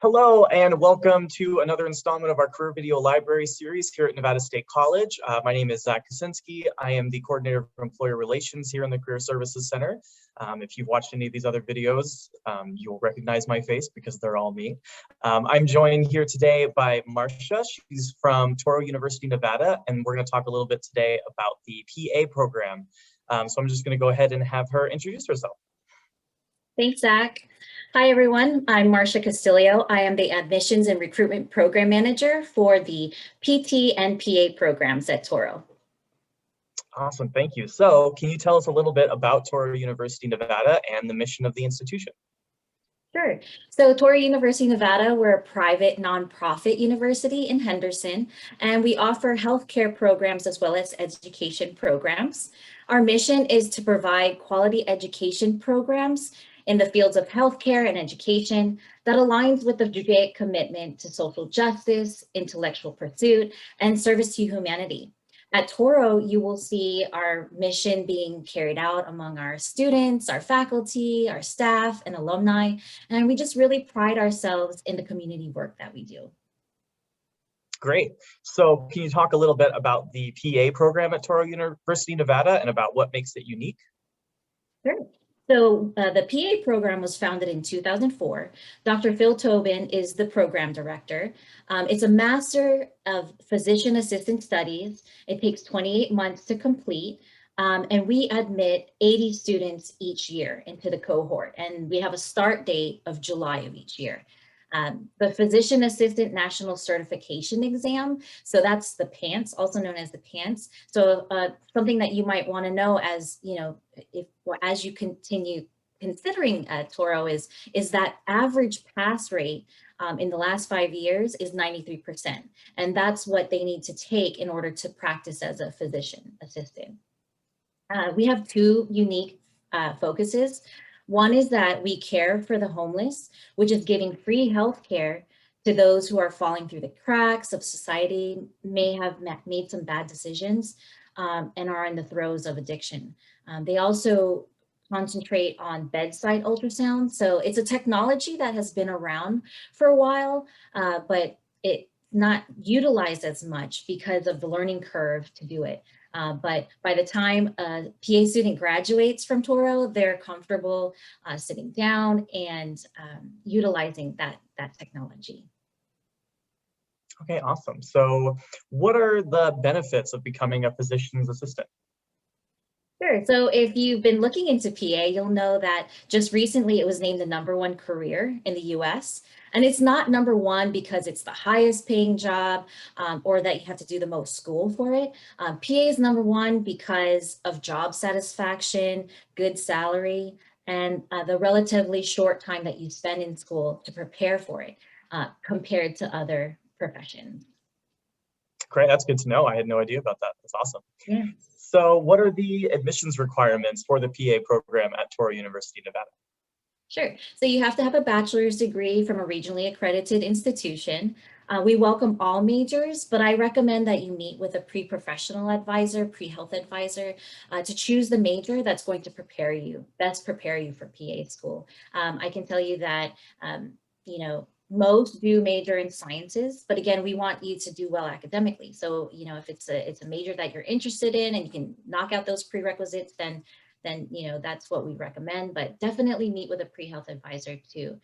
Hello and welcome to another installment of our Career Video Library series here at Nevada State College. My name is Zach Kaczynski. I am the Coordinator for Employer Relations here in the Career Services Center. If you've watched any of these other videos, you'll recognize my face because they're all me. I'm joined here today by Marcia. She's from Touro University, Nevada, and we're going to talk a little bit today about the PA program. So I'm just going to go ahead and have her introduce herself. Thanks, Zach. Hi, everyone. I'm Marcia Castillo. I am the Admissions and Recruitment Program Manager for the PT and PA programs at Touro. Awesome, thank you. So can you tell us a little bit about Touro University, Nevada and the mission of the institution? Sure. So Touro University, Nevada, we're a private nonprofit university in Henderson, and we offer healthcare programs as well as education programs. Our mission is to provide quality education programs in the fields of healthcare and education that aligns with the Judaic commitment to social justice, intellectual pursuit, and service to humanity. At Touro, you will see our mission being carried out among our students, our faculty, our staff, and alumni, and we just really pride ourselves in the community work that we do. Great. So can you talk a little bit about the PA program at Touro University, Nevada, and about what makes it unique? Sure. So the PA program was founded in 2004. Dr. Phil Tobin is the program director. It's a Master of Physician Assistant Studies. It takes 28 months to complete. And we admit 80 students each year into the cohort. And we have a start date of July of each year. The Physician Assistant National Certification Exam, so that's the PANCE, also known as the PANCE. So something that you might want to know as, as you continue considering Touro is that average pass rate in the last 5 years is 93%. And that's what they need to take in order to practice as a physician assistant. We have two unique focuses. One is that we care for the homeless, which is giving free health care to those who are falling through the cracks of society, may have made some bad decisions, and are in the throes of addiction. They also concentrate on bedside ultrasound. So it's a technology that has been around for a while, but it's not utilized as much because of the learning curve to do it. But by the time a PA student graduates from Touro, they're comfortable sitting down and utilizing that technology. Okay, awesome. So what are the benefits of becoming a physician's assistant? Sure. So if you've been looking into PA, you'll know that just recently it was named the #1 career in the US. And it's not #1 because it's the highest paying job or that you have to do the most school for it. PA is #1 because of job satisfaction, good salary, and the relatively short time that you spend in school to prepare for it compared to other professions. Great, that's good to know. I had no idea about that. That's awesome. Yeah. So what are the admissions requirements for the PA program at Touro University, Nevada? Sure. So you have to have a bachelor's degree from a regionally accredited institution. We welcome all majors, but I recommend that you meet with a pre-professional advisor, pre-health advisor, to choose the major that's going to best prepare you for PA school. I can tell you that, most do major in sciences, but again, we want you to do well academically. So, if it's a major that you're interested in and you can knock out those prerequisites, then that's what we recommend, but definitely meet with a pre-health advisor to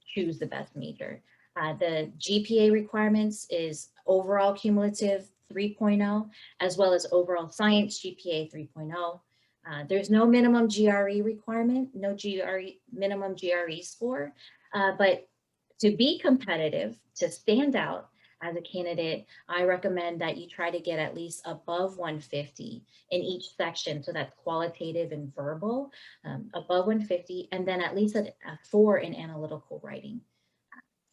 choose the best major. The GPA requirements is overall cumulative 3.0, as well as overall science GPA 3.0. There's no minimum GRE requirement, no minimum GRE score, but to be competitive, to stand out as a candidate, I recommend that you try to get at least above 150 in each section. So that's qualitative and verbal, above 150, and then at least a 4 in analytical writing.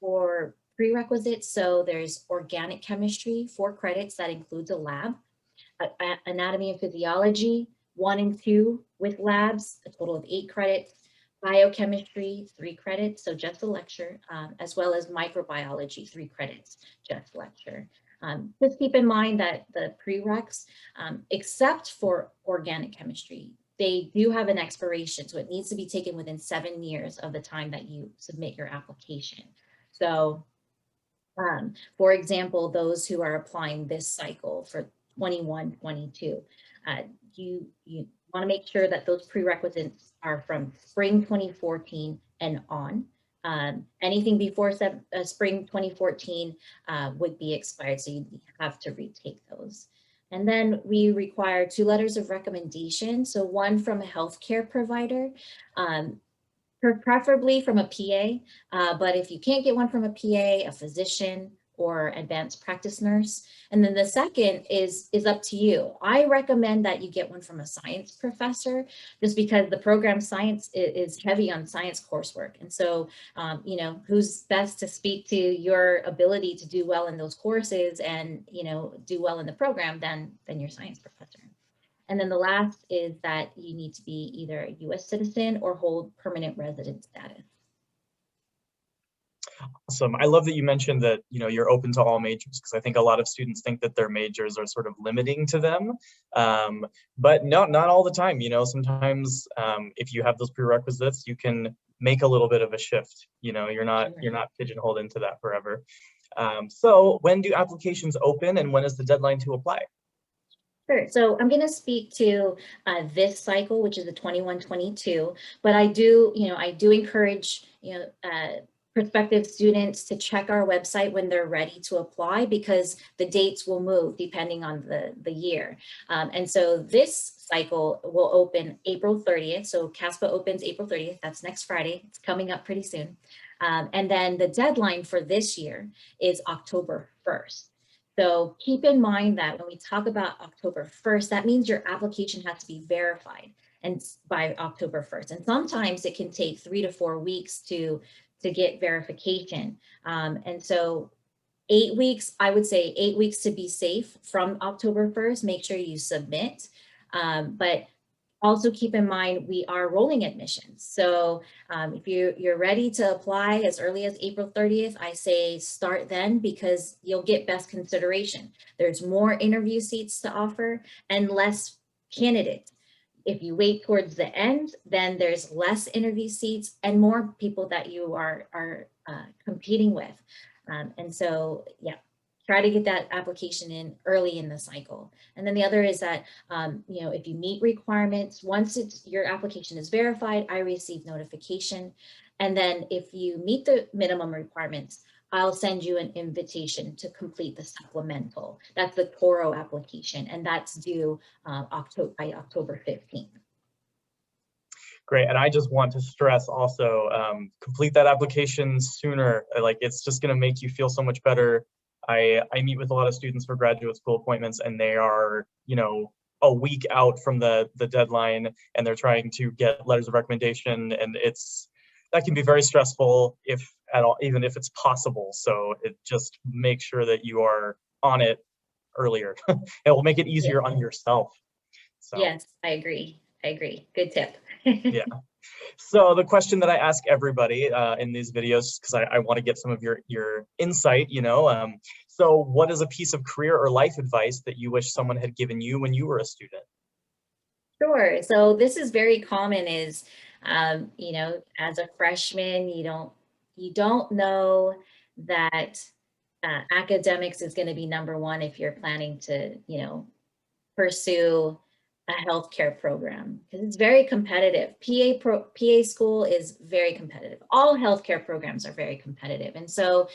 For prerequisites, so there's organic chemistry, 4 credits, that includes a lab, anatomy and physiology, 1 and 2 with labs, a total of 8 credits, biochemistry, 3 credits, so just a lecture, as well as microbiology, 3 credits, just lecture. Just keep in mind that the prereqs, except for organic chemistry, they do have an expiration, so it needs to be taken within 7 years of the time that you submit your application. So for example, those who are applying this cycle for 21-22, you want to make sure that those prerequisites are from spring 2014 and on. Anything before spring 2014 would be expired, so you have to retake those. And then we require 2 letters of recommendation. So one from a healthcare provider, preferably from a PA, but if you can't get one from a PA, a physician, or advanced practice nurse. And then the second is up to you. I recommend that you get one from a science professor, just because the program science is heavy on science coursework. And so, you know, who's best to speak to your ability to do well in those courses and, you know, do well in the program than your science professor. And then the last is that you need to be either a US citizen or hold permanent resident status. Awesome. I love that you mentioned that, you know, you're open to all majors, because I think a lot of students think that their majors are sort of limiting to them. But not all the time, you know, sometimes if you have those prerequisites, you can make a little bit of a shift. You know, you're not pigeonholed into that forever. So when do applications open and when is the deadline to apply? Sure. So I'm going to speak to this cycle, which is the 21-22, but I do encourage, prospective students to check our website when they're ready to apply, because the dates will move depending on the year. And so this cycle will open April 30th. So CASPA opens April 30th. That's next Friday. It's coming up pretty soon. And then the deadline for this year is October 1st. So keep in mind that when we talk about October 1st, that means your application has to be verified and by October 1st. And sometimes it can take 3 to 4 weeks to get verification. And so 8 weeks, I would say 8 weeks to be safe from October 1st, make sure you submit. But also keep in mind, we are rolling admissions. So if you're ready to apply as early as April 30th, I say start then, because you'll get best consideration. There's more interview seats to offer and less candidates. If you wait towards the end, then there's less interview seats and more people that you are competing with. And so, yeah, try to get that application in early in the cycle. And then the other is that, if you meet requirements, once your application is verified, I receive notification. And then if you meet the minimum requirements, I'll send you an invitation to complete the supplemental. That's the Touro application, and that's due by October 15th. Great, and I just want to stress also, complete that application sooner. Like, it's just going to make you feel so much better. I meet with a lot of students for graduate school appointments, and they are, a week out from the deadline, and they're trying to get letters of recommendation, and that can be very stressful, if at all, even if it's possible. So it just make sure that you are on it earlier. It will make it easier on yourself. So. Yes, I agree. Good tip. Yeah. So the question that I ask everybody in these videos, because I want to get some of your insight, so what is a piece of career or life advice that you wish someone had given you when you were a student? Sure. So this is very common is, as a freshman, you don't know that academics is going to be number one if you're planning to, pursue a healthcare program, because it's very competitive. PA school is very competitive. All healthcare programs are very competitive. And so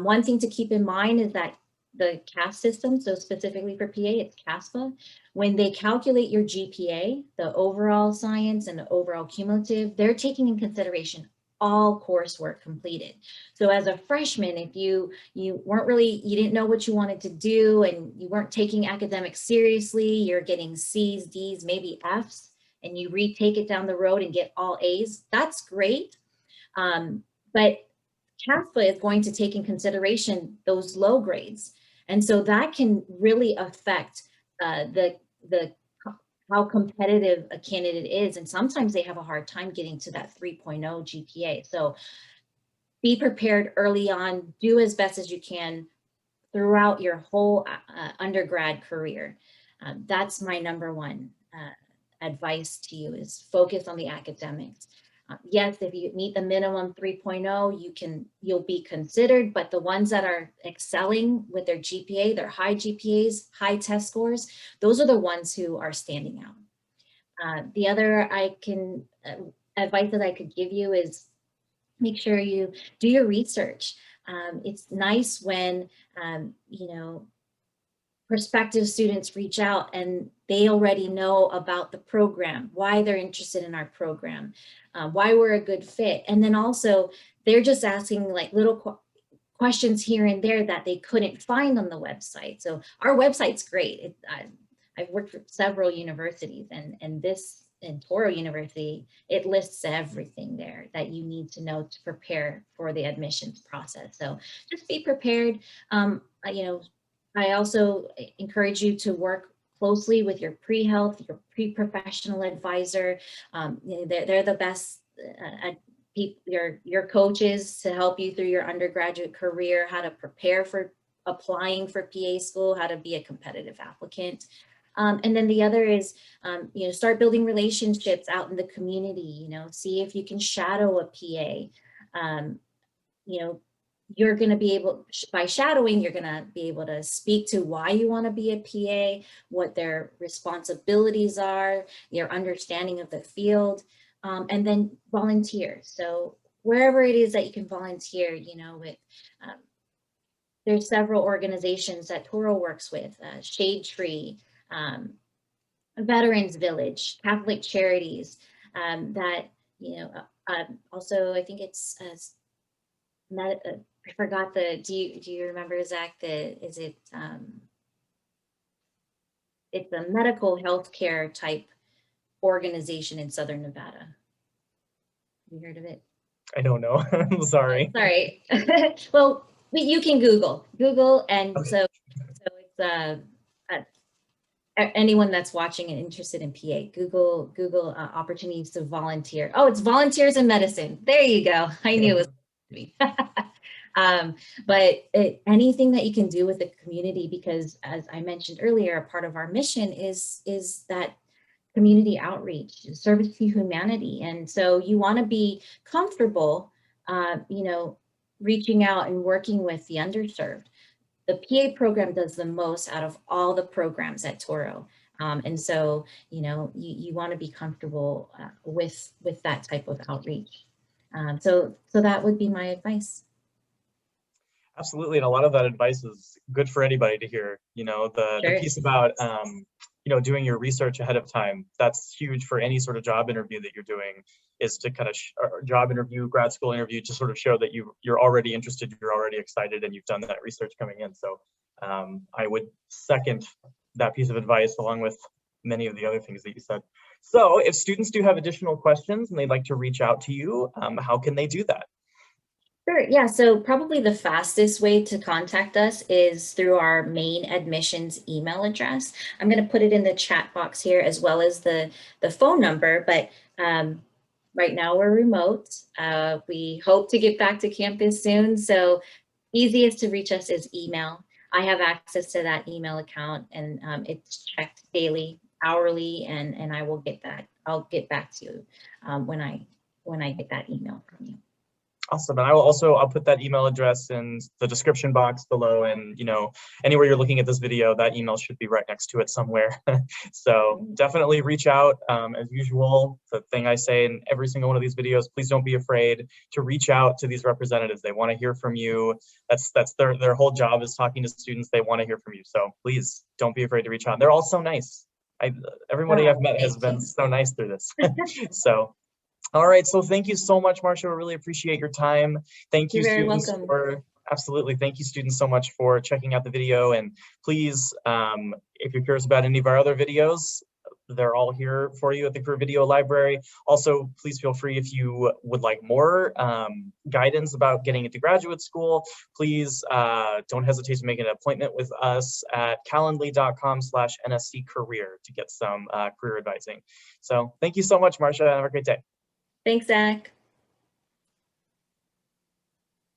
one thing to keep in mind is that the CAS system, so specifically for PA, it's CASPA, when they calculate your GPA, the overall science and the overall cumulative, they're taking in consideration all coursework completed. So as a freshman, if you didn't know what you wanted to do and you weren't taking academics seriously, you're getting C's, D's, maybe F's, and you retake it down the road and get all A's, that's great. But CASPA is going to take in consideration those low grades. And so that can really affect how competitive a candidate is. And sometimes they have a hard time getting to that 3.0 GPA. So be prepared early on, do as best as you can throughout your whole undergrad career. That's my number one advice to you, is focus on the academics. Yes, if you meet the minimum 3.0, you'll be considered, but the ones that are excelling with their GPA, their high GPAs, high test scores, those are the ones who are standing out. The other advice that I could give you is make sure you do your research. It's nice when, prospective students reach out and they already know about the program, why they're interested in our program, why we're a good fit. And then also they're just asking like little questions here and there that they couldn't find on the website. So our website's great. I've worked for several universities, and this in Touro University, it lists everything there that you need to know to prepare for the admissions process. So just be prepared. I also encourage you to work closely with your pre-health, your pre-professional advisor. They're the best your coaches to help you through your undergraduate career, how to prepare for applying for PA school, how to be a competitive applicant. And then the other is, start building relationships out in the community, see if you can shadow a PA. You're going to be able, by shadowing, you're going to be able to speak to why you want to be a PA, what their responsibilities are, your understanding of the field, and then volunteer. So wherever it is that you can volunteer, there's several organizations that Touro works with, Shade Tree, Veterans Village, Catholic Charities, also I think it's I forgot do you remember, Zach, it's a medical healthcare type organization in Southern Nevada. Have you heard of it? I don't know. I'm sorry. Sorry. Well, you can Google, and okay. So it's anyone that's watching and interested in PA, Google opportunities to volunteer. Oh, it's volunteers in medicine. There you go. I knew it was me. But anything that you can do with the community, because as I mentioned earlier, a part of our mission is that community outreach, service to humanity. And so you want to be comfortable, reaching out and working with the underserved. The PA program does the most out of all the programs at Touro. And so, you want to be comfortable with that type of outreach. So that would be my advice. Absolutely, and a lot of that advice is good for anybody to hear. The piece about doing your research ahead of time, that's huge for any sort of job interview that you're doing, is to kind of job interview, grad school interview, to sort of show that you're already interested, you're already excited, and you've done that research coming in. So I would second that piece of advice along with many of the other things that you said. So if students do have additional questions and they'd like to reach out to you, how can they do that? Sure. Yeah. So probably the fastest way to contact us is through our main admissions email address. I'm going to put it in the chat box here, as well as the phone number. But right now we're remote. We hope to get back to campus soon. So easiest to reach us is email. I have access to that email account, and it's checked daily, hourly, and I will get that. I'll get back to you when I get that email from you. Awesome. And I'll put that email address in the description box below, and anywhere you're looking at this video, that email should be right next to it somewhere. So definitely reach out. As usual, the thing I say in every single one of these videos, please don't be afraid to reach out to these representatives. They want to hear from you. That's their whole job, is talking to students. They want to hear from you. So please don't be afraid to reach out. They're all so nice. Everybody I've met has been so nice through this. So. All right, so thank you so much, Marcia. I really appreciate your time. Thank you, students. You're very welcome. Absolutely. Thank you, students, so much for checking out the video. And please, if you're curious about any of our other videos, they're all here for you at the Career Video Library. Also, please feel free, if you would like more guidance about getting into graduate school, please don't hesitate to make an appointment with us at calendly.com/NSC Career to get some career advising. So thank you so much, Marcia. Have a great day. Thanks, Zach.